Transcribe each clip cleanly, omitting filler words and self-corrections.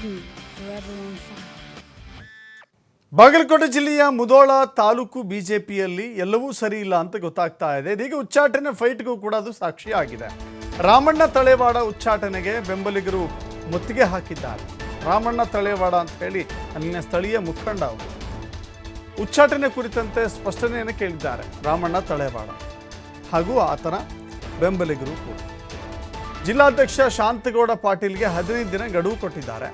me forever on fire. Bagalkot ಜಿಲ್ಲೆಯ ಮುಧೋಳ ತಾಲೂಕು ಬಿಜೆಪಿಯಲ್ಲಿ ಎಲ್ಲವೂ ಸರಿ ಇಲ್ಲ ಅಂತ ಗೊತ್ತಾಗ್ತಾ ಇದೆ. ಇದೀಗ ಉಚ್ಚಾಟನೆ ಫೈಟ್ಗೂ ಕೂಡ ಅದು ಸಾಕ್ಷಿಯಾಗಿದೆ. ರಾಮಣ್ಣ ತಳೇವಾಡ ಉಚ್ಚಾಟನೆಗೆ ಬೆಂಬಲಿಗರು ಮುತ್ತಿಗೆ ಹಾಕಿದ್ದಾರೆ. ರಾಮಣ್ಣ ತಳೇವಾಡ ಅಂತ ಹೇಳಿ ಅಲ್ಲಿನ ಸ್ಥಳೀಯ ಮುಖಂಡ ಅವರು ಉಚ್ಚಾಟನೆ ಕುರಿತಂತೆ ಸ್ಪಷ್ಟನೆಯನ್ನು ಕೇಳಿದ್ದಾರೆ. ರಾಮಣ್ಣ ತಳೇವಾಡ ಹಾಗೂ ಆತನ ಬೆಂಬಲಿಗರು ಕೂಡ ಜಿಲ್ಲಾಧ್ಯಕ್ಷ ಶಾಂತಗೌಡ ಪಾಟೀಲ್ಗೆ 15 ದಿನ ಗಡುವು ಕೊಟ್ಟಿದ್ದಾರೆ.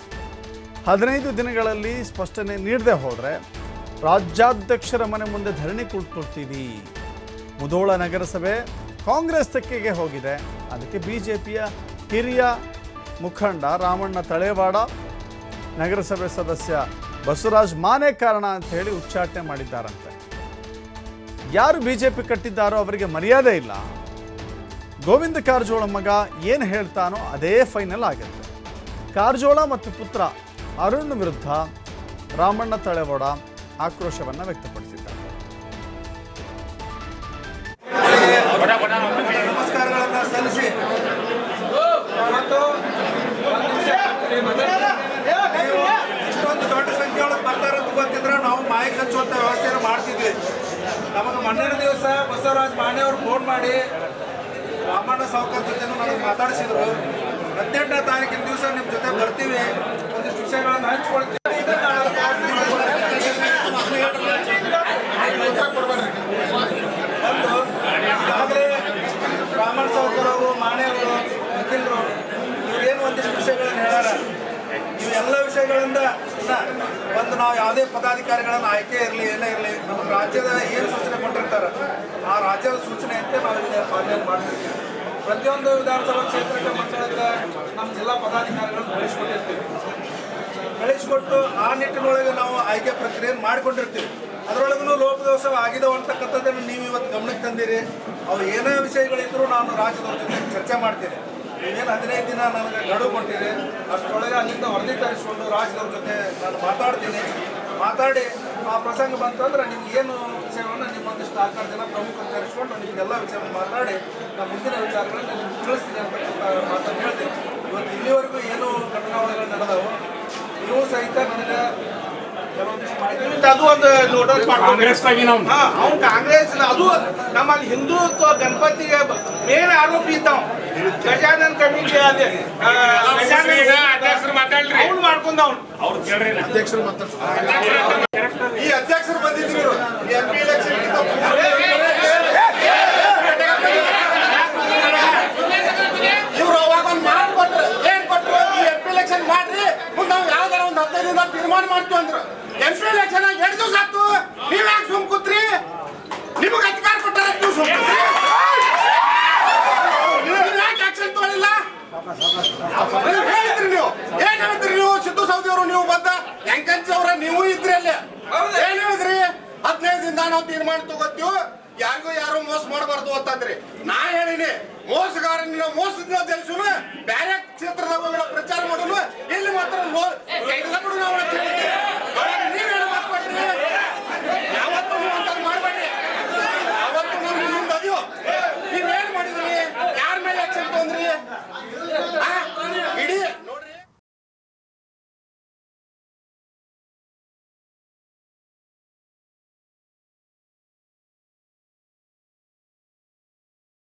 15 ದಿನಗಳಲ್ಲಿ ಸ್ಪಷ್ಟನೆ ನೀಡದೆ ಹೋದರೆ ರಾಜ್ಯಾಧ್ಯಕ್ಷರ ಮನೆ ಮುಂದೆ ಧರಣಿ ಕುಳಿತುಕೊಳ್ತೀವಿ. ಮುಧೋಳ ನಗರಸಭೆ ಕಾಂಗ್ರೆಸ್ ತೆಕ್ಕೆಗೆ ಹೋಗಿದೆ. ಅದಕ್ಕೆ ಬಿಜೆಪಿಯ ಹಿರಿಯ ಮುಖಂಡ ರಾಮಣ್ಣ ತಳೇವಾಡ, ನಗರಸಭೆ ಸದಸ್ಯ ಬಸವರಾಜ್ ಮಾನೆ ಕಾರಣ ಅಂತ ಹೇಳಿ ಉಚ್ಚಾಟನೆ ಮಾಡಿದ್ದಾರಂತೆ. ಯಾರು ಬಿಜೆಪಿ ಕಟ್ಟಿದ್ದಾರೋ ಅವರಿಗೆ ಮರ್ಯಾದೆ ಇಲ್ಲ. ಗೋವಿಂದ ಕಾರಜೋಳ ಮಗ ಏನು ಹೇಳ್ತಾನೋ ಅದೇ ಫೈನಲ್ ಆಗುತ್ತೆ. ಕಾರಜೋಳ ಮತ್ತು ಪುತ್ರ ಅರುಣ್ ವಿರುದ್ಧ ರಾಮಣ್ಣ ತಳೇವಾಡ ಆಕ್ರೋಶವನ್ನು ವ್ಯಕ್ತಪಡಿಸಿದ್ದಾರೆ. ನಮಸ್ಕಾರಗಳನ್ನು ಸಲ್ಲಿಸಿ ಇಷ್ಟೊಂದು ದೊಡ್ಡ ಸಂಖ್ಯೆ ಒಳಗೆ ಬರ್ತಾರಂತ ಗೊತ್ತಿದ್ರೆ ನಾವು ಮಾಹಿತಿ ಹಚ್ಚುವಂಥ ವ್ಯವಸ್ಥೆಯನ್ನು ಮಾಡ್ತಿದ್ವಿ. ನಮಗೆ ಮೊನ್ನೆ ದಿವಸ ಬಸವರಾಜ್ ಮಾನೆ ಅವರು ಫೋನ್ ಮಾಡಿ ರಾಮಣ್ಣ ಸಾವ್ಕಾರ್ ಜೊತೆ ನನಗೆ ಮಾತಾಡಿಸಿದ್ರು. 18ನೇ ತಾರೀಕಿನ ದಿವಸ ನಿಮ್ಮ ಜೊತೆ ಬರ್ತೀವಿ, ಒಂದಿಷ್ಟು ವಿಷಯಗಳನ್ನು ಹಂಚ್ಕೊಳ್ತೀವಿ. ಈಗಾಗಲೇ ರಾಮಣ್ಣ ಸಾವ್ಕಾರ್ ಅವರು, ಮಾನೆ ಅವರು, ವಕೀಲರು ಇವರೇನು ಒಂದಿಷ್ಟು ವಿಷಯಗಳನ್ನು ಹೇಳ್ಯಾರ. ಇವೆಲ್ಲ ವಿಷಯಗಳಿಂದ ಒಂದು ನಾವು ಯಾವುದೇ ಪದಾಧಿಕಾರಿಗಳನ್ನು ಆಯ್ಕೆ ಇರಲಿ ಏನೇ ಇರಲಿ, ನಮ್ಮ ರಾಜ್ಯದ ಏನು ಸೂಚನೆ ಕೊಟ್ಟಿರ್ತಾರೆ ಆ ರಾಜ್ಯದ ಸೂಚನೆಯಂತೆ ನಾವು ಇದನ್ನ ಪಾಲನೆ ಮಾಡ್ತಿರ್ತೀವಿ. ಪ್ರತಿಯೊಂದು ವಿಧಾನಸಭಾ ಕ್ಷೇತ್ರಕ್ಕೆ ಮಂಡಳಕ್ಕೆ ನಮ್ಮ ಜಿಲ್ಲಾ ಪದಾಧಿಕಾರಿಗಳನ್ನು ಬೆಳೆಸಿಕೊಟ್ಟು ಆ ನಿಟ್ಟಿನೊಳಗೆ ನಾವು ಆಯ್ಕೆ ಪ್ರಕ್ರಿಯೆಯನ್ನು ಮಾಡಿಕೊಂಡಿರ್ತೀವಿ. ಅದರೊಳಗೂ ಲೋಪದೋಷ ಆಗಿದವು ಅಂತಕ್ಕಂಥದ್ದನ್ನು ನೀವು ಇವತ್ತು ಗಮನಕ್ಕೆ ತಂದಿರಿ. ಅವು ಏನೇ ವಿಷಯಗಳಿದ್ರೂ ನಾನು ರಾಜ್ಯದವ್ರ ಜೊತೆ ಚರ್ಚೆ ಮಾಡ್ತೀನಿ. ನೀವೇನು 15 ದಿನ ನನಗೆ ಗಡುವು ಕೊಟ್ಟಿರಿ, ಅಷ್ಟರೊಳಗೆ ಅಲ್ಲಿಂದ ವರದಿ ತರಿಸ್ಕೊಂಡು ರಾಜ್ಯದವ್ರ ಜೊತೆ ನಾನು ಮಾತಾಡ್ತೀನಿ. ಮಾತಾಡಿ ಆ ಪ್ರಸಂಗ ಬಂತಂದ್ರೆ ನಿಮ್ಗೆ ಏನು ವಿಷಯವನ್ನು ನಿಮ್ಮೊಂದಿಷ್ಟು 4 ಜನ ಪ್ರಮುಖರು ತರಿಸ್ಕೊಂಡು ನಿಮಗೆಲ್ಲ ವಿಷಯವನ್ನು ಮಾತಾಡಿ ನಾನು ಮುಂದಿನ ವಿಚಾರಗಳನ್ನು ನಿಮ್ಗೆ ತಿಳಿಸ್ತೀನಿ ಅಂತಕ್ಕಂಥ ಮಾತನ್ನು ಹೇಳ್ತೀನಿ. ಇವತ್ತು ಇಲ್ಲಿವರೆಗೂ ಏನು ಘಟನಾವಳಿಗಳು ನಡೆದವು ನೀವು ಸಹಿತ ನನಗೆ ಅದು ಒಂದು ನೋಟಿಸ್ ಅವ್ನು ಕಾಂಗ್ರೆಸ್ ಅದು ನಮ್ಮಲ್ಲಿ ಹಿಂದುತ್ವ ಗಣಪತಿಗೆ ಮೇನ್ ಆರೋಪಿ ಇದ್ದಾವ. ಗಜಾನನ್ ಕಮಿಟಿ ಅದೇ ಅವ್ನು ಮಾಡ್ಕೊಂಡ ಅಧ್ಯಕ್ಷರು ಈ ಅಧ್ಯಕ್ಷರು ಬಂದಿದ್ರು MP ಎಲೆಕ್ಷನ್ ಇವ್ರು ಅವಾಗ ಒಂದು ಮಾತು ಕೊಟ್ರು. ಏನ್ ಕೊಟ್ರು? ಈ MP ಎಲೆಕ್ಷನ್ ಮಾಡ್ರಿ, ಮುಂದೆ ನಾವು ಯಾವ್ದಾರ ಒಂದು 15 ದಿನ ತೀರ್ಮಾನ ಮಾಡ್ತೀವಿ ಅಂದ್ರು. MP ಎಲೆಕ್ಷನ್ 2 ದಿವಸ ಆಯ್ತು, ನೀವ್ ಯಾಕೆ ಸುಮ್ ಕೂತ್ರಿ? ನಿಮಗೆ ಅಧಿಕಾರ ಕೊಟ್ಟಾರ, ನೀವು ಸುಮ್ ಕೂತ್ರಿ. ಯಾಕೆ ಆಕ್ಷನ್ ತಗೊಳ್ಳಿಲ್ಲ? ಹೇಳಿದ್ರಿ ನೀವು, ಏನ್ ಹೇಳಿದ್ರಿ ನೀವು? ಸಿದ್ದು ಸೌದಿ ಅವರು ನೀವು ಬಂದ ಹೆಂಕಂಚಿ ಅವ್ರ ನೀವು ಇದ್ರಿ ಅಲ್ಲಿ. ಏನ್ ಹೇಳಿದ್ರಿ? 15 ದಿನ ನಾವು ತೀರ್ಮಾನ ತಗೋತೀವಿ, ಯಾರಿಗೂ ಯಾರು ಮೋಸ ಮಾಡಬಾರ್ದು ಅಂತಂದ್ರಿ. ನಾ ಹೇಳಿನಿ ಮೋಸಗಾರನ ಮೋಸದಿಂದ ತಿಳಿಸುನು, ಬೇರೆ ಕ್ಷೇತ್ರದಾಗ ಪ್ರಚಾರ ಮಾಡೋನು, ಇಲ್ಲಿ ಮಾತ್ರ